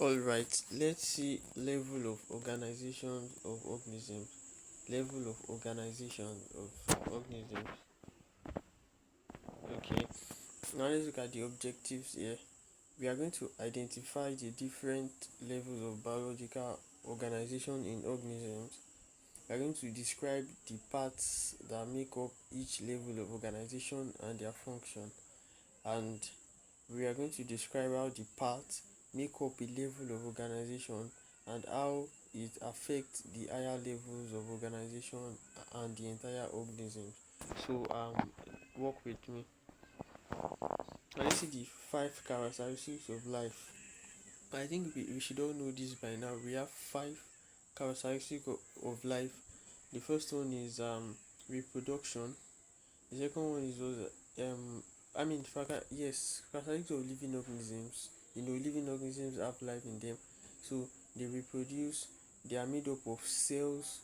Alright, let's see level of organization of organisms. Level of organization of organisms. Okay, now let's look at the objectives here. We are going to identify the different levels of biological organization in organisms. We are going to describe the parts that make up each level of organization and their function. And we are going to describe how the parts make up a level of organization and how it affects the higher levels of organization and the entire organism. So work with me. And let's see the 5 characteristics of life. I think we should all know this by now. We have 5 characteristics of life. The first one is reproduction. The second one is characteristics of living organisms. Living organisms have life in them, so they reproduce. They are made up of cells.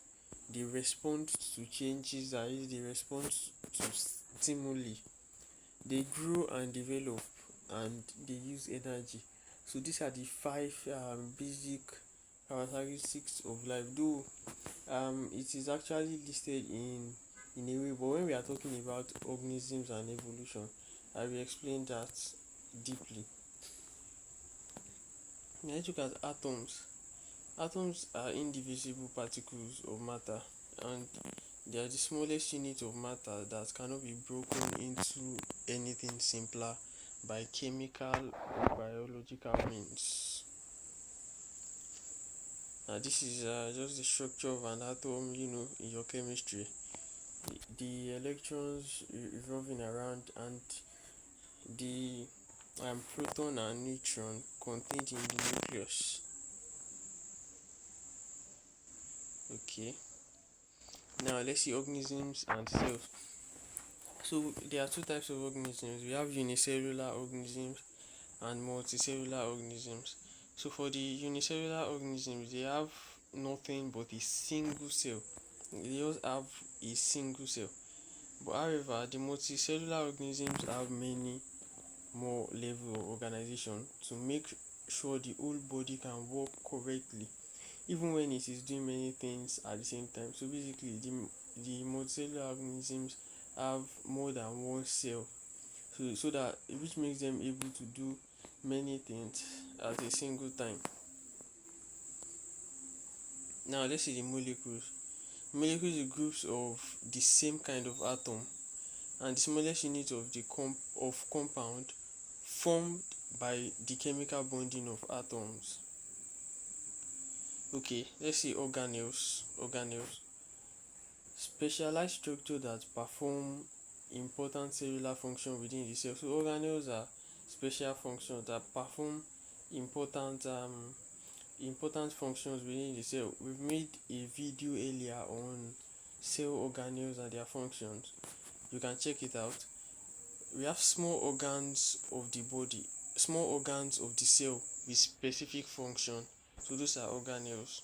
They respond to changes, that is, they respond to stimuli. They grow and develop, and they use energy. So these are the 5 basic characteristics of life. Though it is actually listed in a way, but when we are talking about organisms and evolution, I will explain that deeply. Let's look at atoms. Atoms are indivisible particles of matter, and they are the smallest unit of matter that cannot be broken into anything simpler by chemical or biological means. Now this is just the structure of an atom, in your chemistry. The electrons revolving around, and the proton and neutron contained in the nucleus. Okay, now let's see organisms and cells. So there are 2 types of organisms. We have unicellular organisms and multicellular organisms. So for the unicellular organisms, they have nothing but a single cell. They just have a single cell. But however, the multicellular organisms have many more level of organization to make sure the whole body can work correctly, even when it is doing many things at the same time. So basically, the multicellular organisms have more than one cell, so that which makes them able to do many things at a single time. Now let's see the molecules. Molecules are groups of the same kind of atom, and the smallest unit of the compound formed by the chemical bonding of atoms. Okay, let's see organelles. Specialized structure that perform important cellular function within the cell. So organelles are special functions that perform important functions within the cell. We've made a video earlier on cell organelles and their functions. You can check it out. We have small organs of the body, small organs of the cell with specific function. So those are organelles.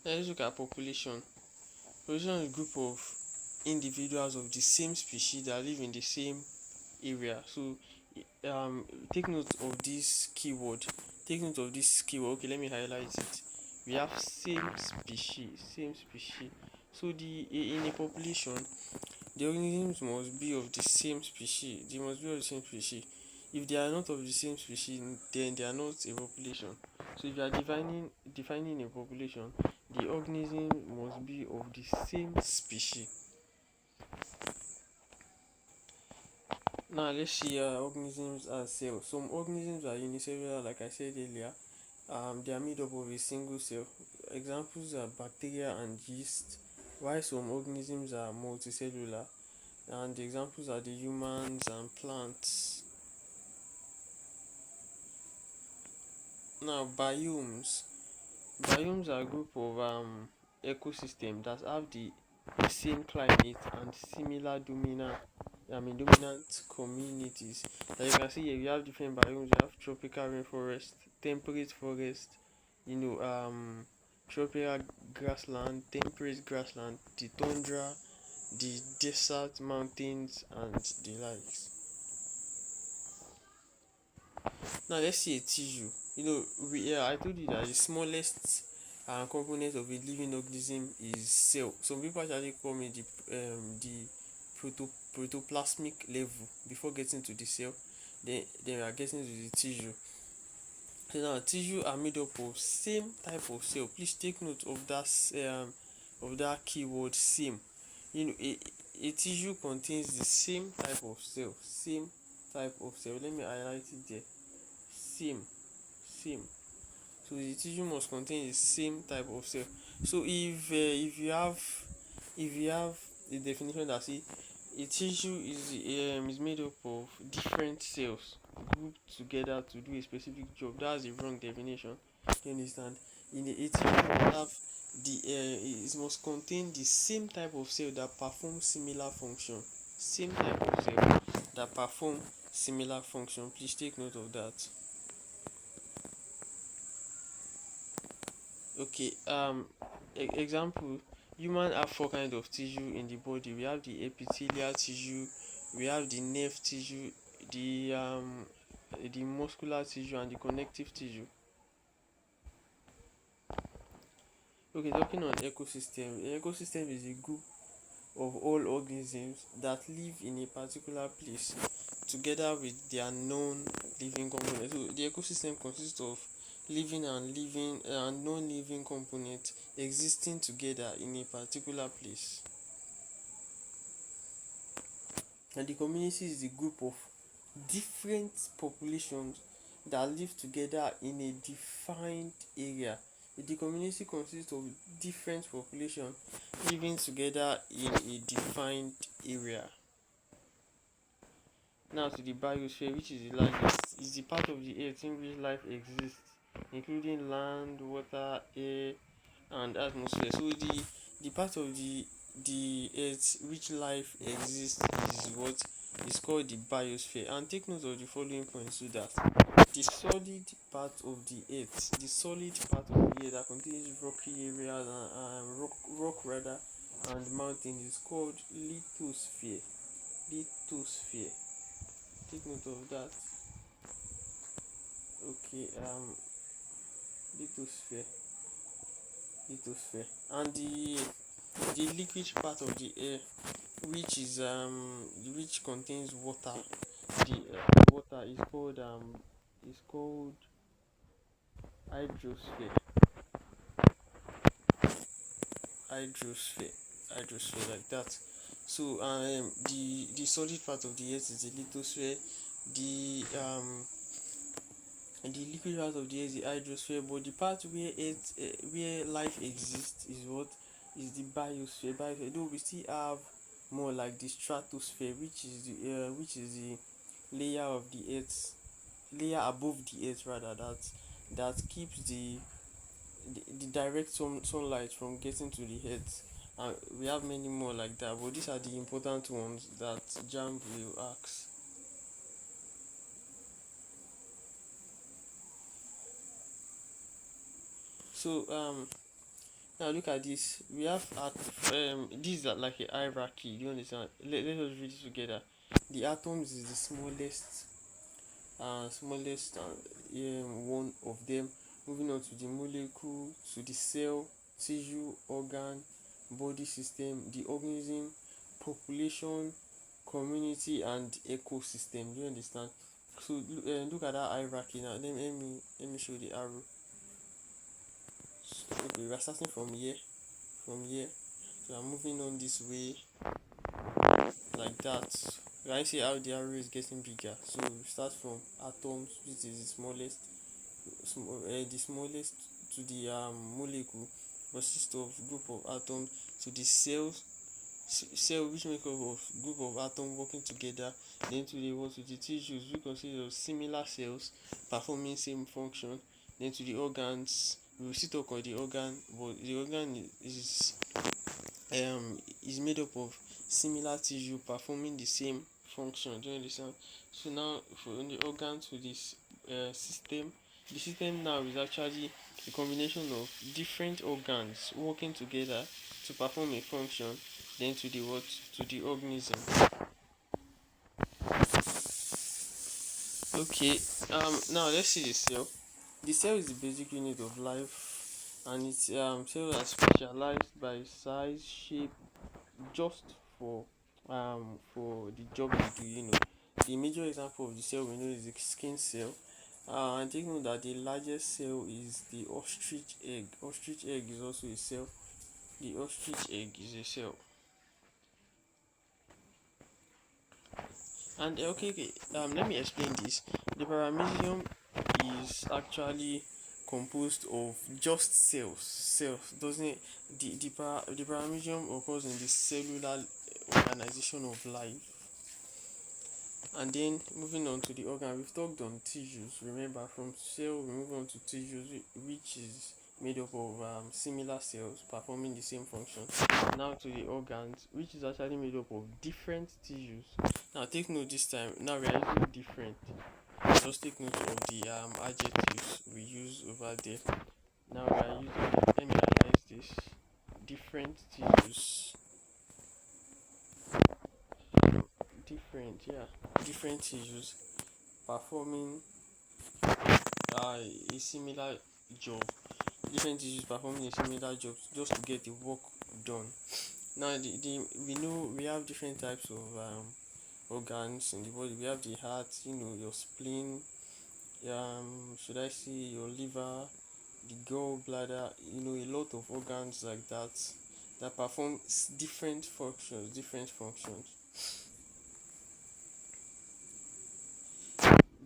Now let's look at population. Population is a group of individuals of the same species that live in the same area. So take note of this keyword. Okay, let me highlight it. We have same species. So in a population, the organisms must be of the same species. If they are not of the same species, then they are not a population. So if you are defining a population, the organism must be of the same species. Now let's see organisms as cells. Some organisms are unicellular, like I said earlier. They are made up of a single cell. Examples are bacteria and yeast, while some organisms are multicellular, and the examples are the humans and plants. Now biomes are a group of ecosystem that have the same climate and similar dominant communities. Like you can see here, we have different biomes. We have tropical rainforest, temperate forest, tropical grassland, temperate grassland, the tundra, the desert, mountains, and the likes. Now let's see a tissue. I told you that the smallest component of a living organism is cell. Some people actually call me the protoplasmic level before getting to the cell. Then we are getting to the tissue. So now tissue are made up of same type of cell. Please take note of that keyword same. A tissue contains the same type of cell. Same type of cell. Let me highlight it there. Same. So the tissue must contain the same type of cell. So if you have the definition that say a tissue is made up of different cells grouped together to do a specific job, that's the wrong definition. You understand? In a tissue must have it must contain the same type of cell that perform similar function. Same type of cell that perform similar function. Please take note of that. Okay, example, human have four kinds of tissue in the body. We have the epithelial tissue, we have the nerve tissue, the muscular tissue, and the connective tissue. Okay, talking on ecosystem. An ecosystem is a group of all organisms that live in a particular place together with their known living components. So the ecosystem consists of living and non-living components existing together in a particular place. And the community is a group of different populations that live together in a defined area. The community consists of different populations living together in a defined area. Now to the biosphere, which is the largest, is the part of the earth in which life exists, including land, water, air, and atmosphere. So the part of the earth which life exists is what is called the biosphere. And take note of the following points, so that the solid part of the earth, that contains rocky areas and rock rather and mountains, is called lithosphere. Lithosphere. Take note of that. Okay, lithosphere. And the liquid part of the air, which contains water, the water is called hydrosphere. Hydrosphere, like that. So the solid part of the earth is the lithosphere. The liquid part of the earth is the hydrosphere, but the part where life exists is the biosphere. Though we still have more like the stratosphere, which is the layer of the earth, layer above the earth rather, that keeps the direct sunlight from getting to the earth. And we have many more like that, but these are the important ones that JAMB will ask. So now look at this. We have this is like a hierarchy. Do you understand? Let us read it together. The atoms is the smallest one of them. Moving on to the molecule, to the cell, tissue, organ, body system, the organism, population, community, and ecosystem. Do you understand? So look at that hierarchy now. Let me show the arrow. Okay, we are starting from here. So I'm moving on this way, like that. You can see how the arrow is getting bigger. So we start from atoms, which is the smallest, to the molecule, consists of group of atoms, to the cell, which make up of group of atoms working together, then to the tissues, which consist of similar cells performing same function, then to the organs. We will still talk on the organ, but the organ is made up of similar tissue performing the same function. Do you understand? So now from the organ to this system, the system now is actually a combination of different organs working together to perform a function, then to the organism. Okay, now let's see the cell. The cell is the basic unit of life, and its cells are specialized by size, shape, just for the job they do. The major example of the cell we know is the skin cell. And take note that the largest cell is the ostrich egg. Ostrich egg is also a cell. The ostrich egg is a cell. And let me explain this. The paramecium is actually composed of just cells. Cells doesn't it? The paramecium occurs in the cellular organization of life. And then moving on to the organ, we've talked on tissues. Remember, from cell we move on to tissues, which is made up of similar cells performing the same function. Now to the organs, which is actually made up of different tissues. Now take note this time. Now we are using different. Just take note of the adjectives we use over there. Now we are using. Let me analyze this. Different tissues. Different tissues performing a similar job. Different tissues performing a similar job just to get the work done. Now we know we have different types of organs in the body. We have the heart, your spleen, should I say your liver, the gallbladder, a lot of organs like that perform different functions.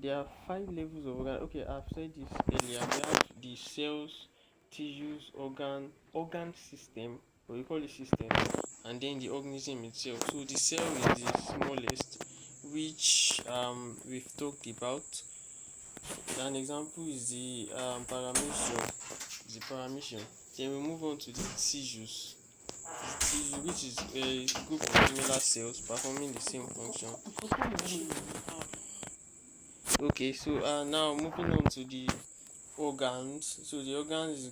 There are 5 levels of organ. Okay, I've said this earlier. We have the cells, tissues, organ system, or we call it system, and then the organism itself. So the cell is the smallest, which we've talked about. An example is the paramecium. Then we move on to the tissues. The tissue, which is a group of similar cells performing the same function. Okay, so now moving on to the organs. So the organs is a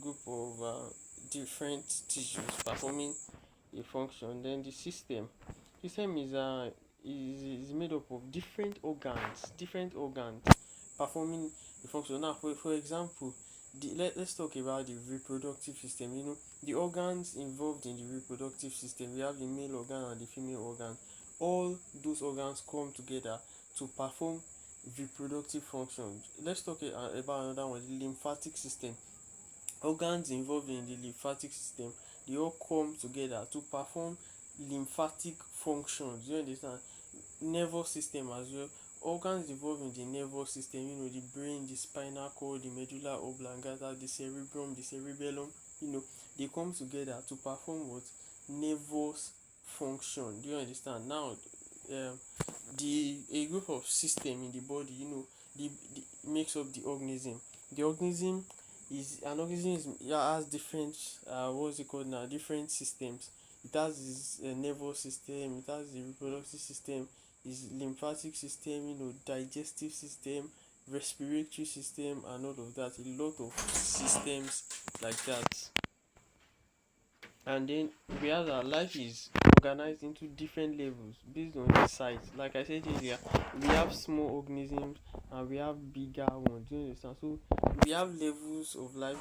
group of different tissues performing a function. Then the system is made up of different organs performing a function. Now for example, let's talk about the reproductive system. The organs involved in the reproductive system, we have the male organ and the female organ. All those organs come together to perform reproductive function. Let's talk about another one, the lymphatic system. Organs involved in the lymphatic system, they all come together to perform lymphatic functions. You understand? Nervous system as well. Organs involved in the nervous system, the brain, the spinal cord, the medulla oblongata, the cerebrum, the cerebellum, they come together to perform what? Nervous function. Do you understand? Now, a group of system in the body, the makes up the organism. The organism has different what's it called now, different systems. It has its nervous system, it has the reproductive system, its lymphatic system, digestive system, respiratory system, and all of that. A lot of systems like that. And then we have that life is organized into different levels based on the size. Like I said earlier, we have small organisms and we have bigger ones. Do you understand? So we have levels of life.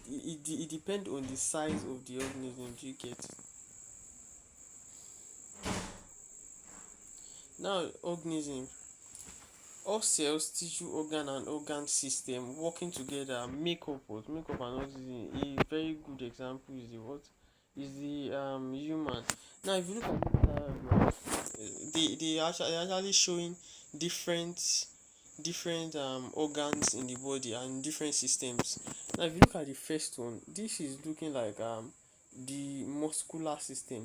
It depends on the size of the organism. Do you get it? Now, organism, all cells, tissue, organ, and organ system working together make up an organism. A very good example is the human. Now if you look at they actually showing different organs in the body and different systems. Now if you look at the first one, this is looking like the muscular system.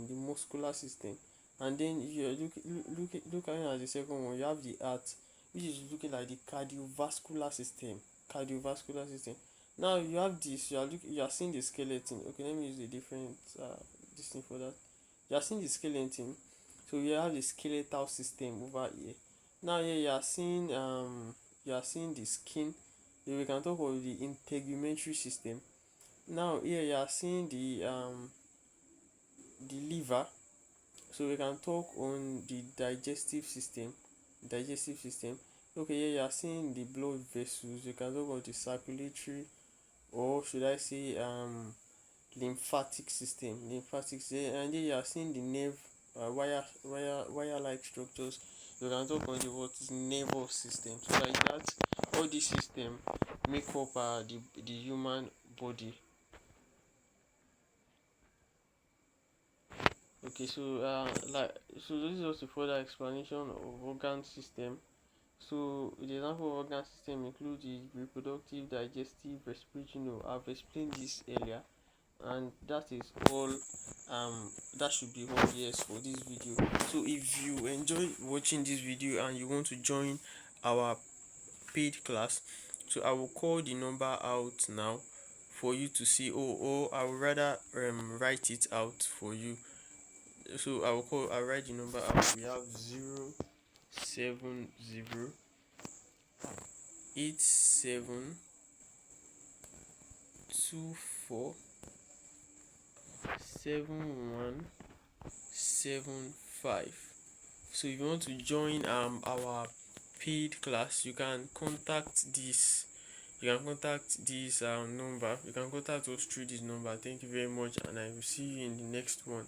And then if you looking at the second one, you have the heart, which is looking like the cardiovascular system. Now you have this, you are seeing the skeleton. Okay, let me use a different this thing for that. You are seeing the skeleton, so you have the skeletal system over here. Now here you are seeing the skin. Then we can talk about the integumentary system. Now here you are seeing the liver, so we can talk on the digestive system. Okay, yeah, you are seeing the blood vessels. You can talk about the circulatory, or should I say lymphatic system. And then you are seeing the nerve, wire like structures. You can talk on the what is nervous system. So like that, all these system make up the human body. Okay, so this is just a further explanation of organ system. So the example of organ system include the reproductive, digestive, respiratory. I've explained this earlier, and that is all. That should be all, yes, for this video. So if you enjoy watching this video and you want to join our paid class, so I will call the number out now for you to see, or I would rather write it out for you. So I'll write the number out. We have 07087247175. So if you want to join our paid class, you can contact this number. You can contact us through this number. Thank you very much, and I will see you in the next one.